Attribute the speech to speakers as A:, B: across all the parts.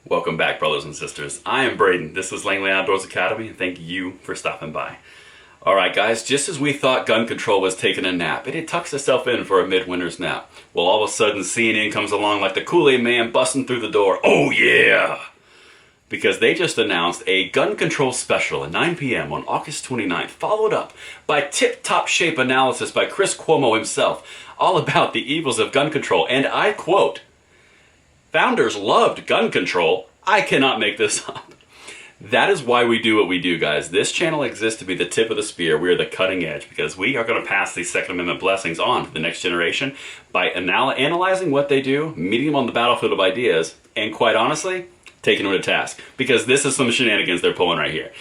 A: Welcome back, brothers and sisters. I am Braden. This is Langley Outdoors Academy, and thank you for stopping by. Alright guys, just as we thought gun control was taking a nap, it had tucked itself in for a midwinter's nap. Well, all of a sudden CNN comes along like the Kool-Aid man busting through the door. Oh yeah! Because they just announced a gun control special at 9 p.m. on August 29th, followed up by tip-top shape analysis by Chris Cuomo himself, all about the evils of gun control. And I quote, "Founders loved gun control. I cannot make this up." That is why we do what we do, guys. This channel exists to be the tip of the spear. We are the cutting edge because we are going to pass these Second Amendment blessings on to the next generation by analyzing what they do, meeting them on the battlefield of ideas, and quite honestly, taking them to task. Because this is some shenanigans they're pulling right here.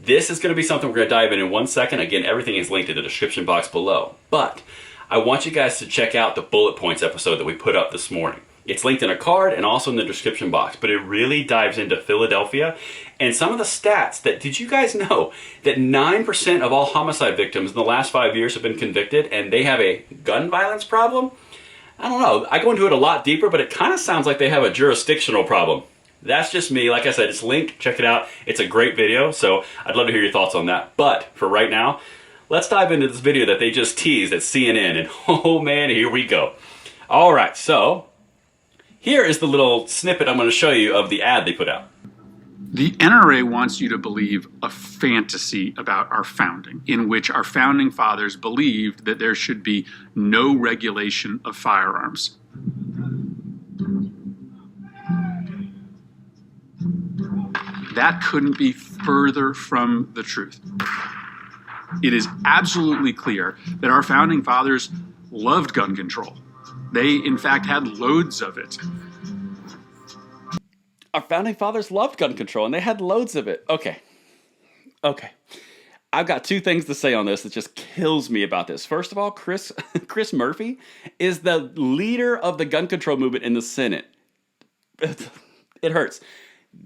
A: This is going to be something we're going to dive in 1 second. Again, everything is linked in the description box below. But I want you guys to check out the bullet points episode that we put up this morning. It's linked in a card and also in the description box, but it really dives into Philadelphia and some of the stats that, did you guys know that 9% of all homicide victims in the last 5 years have been convicted and they have a gun violence problem? I don't know. I go into it a lot deeper, but it kind of sounds like they have a jurisdictional problem. That's just me. Like I said, it's linked. Check it out. It's a great video, so I'd love to hear your thoughts on that. But for right now, let's dive into this video that they just teased at CNN, and oh man, here we go. All right, so here is the little snippet I'm going to show you of the ad they put out.
B: The NRA wants you to believe a fantasy about our founding, in which our founding fathers believed that there should be no regulation of firearms. That couldn't be further from the truth. It is absolutely clear that our founding fathers loved gun control. They, in fact, had loads of it.
A: Our founding fathers loved gun control, and they had loads of it. Okay. I've got two things to say on this that just kills me about this. First of all, Chris Murphy is the leader of the gun control movement in the Senate. It hurts.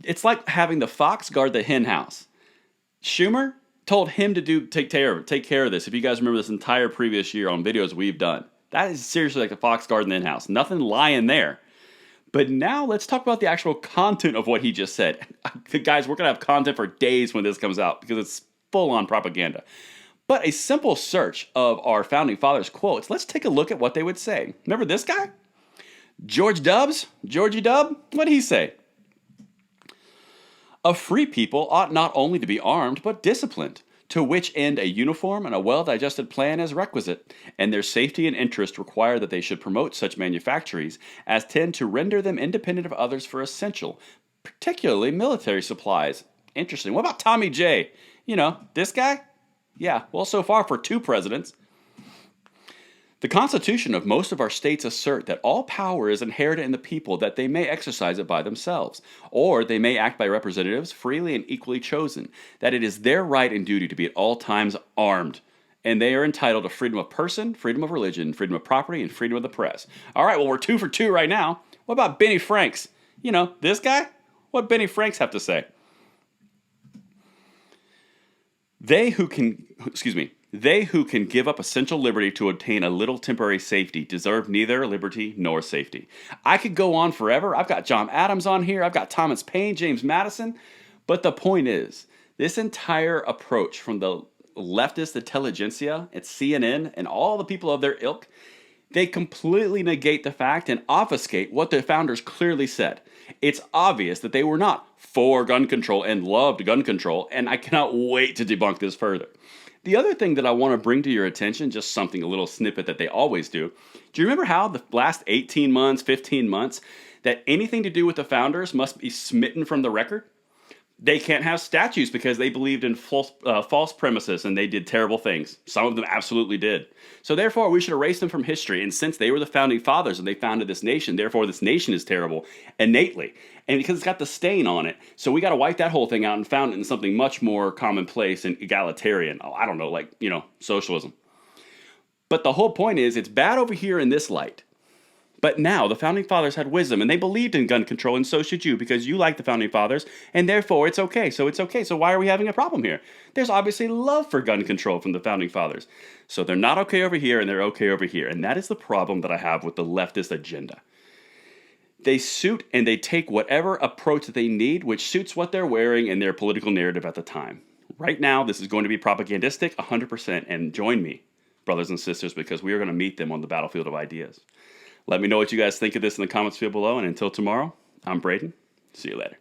A: It's like having the fox guard the hen house. Schumer told him to take care of this. If you guys remember this entire previous year on videos we've done. That is seriously like the fox guard in the in-house. Nothing lying there. But now let's talk about the actual content of what he just said. Guys, we're going to have content for days when this comes out because it's full-on propaganda. But a simple search of our founding fathers' quotes, let's take a look at what they would say. Remember this guy? Georgie Dub? What did he say? "A free people ought not only to be armed, but disciplined, to which end a uniform and a well-digested plan is requisite, and their safety and interest require that they should promote such manufactories as tend to render them independent of others for essential, particularly military supplies." Interesting. What about Tommy J? You know, this guy? Yeah, well, so far for 2 presidents. "The Constitution of most of our states assert that all power is inherent in the people, that they may exercise it by themselves, or they may act by representatives freely and equally chosen, that it is their right and duty to be at all times armed, and they are entitled to freedom of person, freedom of religion, freedom of property, and freedom of the press." All right, well, we're 2 for 2 right now. What about Benny Franks? You know, this guy? What Benny Franks have to say? They who can give up essential liberty to obtain a little temporary safety deserve neither liberty nor safety. I could go on forever. I've got John Adams on here. I've got Thomas Paine, James Madison. But the point is, this entire approach from the leftist intelligentsia at CNN and all the people of their ilk, they completely negate the fact and obfuscate what the founders clearly said. It's obvious that they were not for gun control and loved gun control, and I cannot wait to debunk this further. The other thing that I want to bring to your attention, just something, a little snippet that they always do. Do you remember how the last 18 months, 15 months, that anything to do with the founders must be smitten from the record? They can't have statues because they believed in false premises and they did terrible things. Some of them absolutely did. So therefore, we should erase them from history. And since they were the founding fathers and they founded this nation, therefore this nation is terrible innately. And because it's got the stain on it, so we got to wipe that whole thing out and found it in something much more commonplace and egalitarian. Oh, I don't know, like, socialism. But the whole point is, it's bad over here in this light. But now, the Founding Fathers had wisdom, and they believed in gun control, and so should you, because you like the Founding Fathers, and therefore it's okay. So it's okay. So why are we having a problem here? There's obviously love for gun control from the Founding Fathers. So they're not okay over here, and they're okay over here. And that is the problem that I have with the leftist agenda.
C: they suit and they take whatever approach that they need, which suits what they're wearing and their political narrative at the time. Right now, this is going to be propagandistic 100%, and join me, brothers and sisters, because we are going to meet them on the battlefield of ideas. Let me know what you guys think of this in the comments field below, and until tomorrow, I'm Braden. See you later.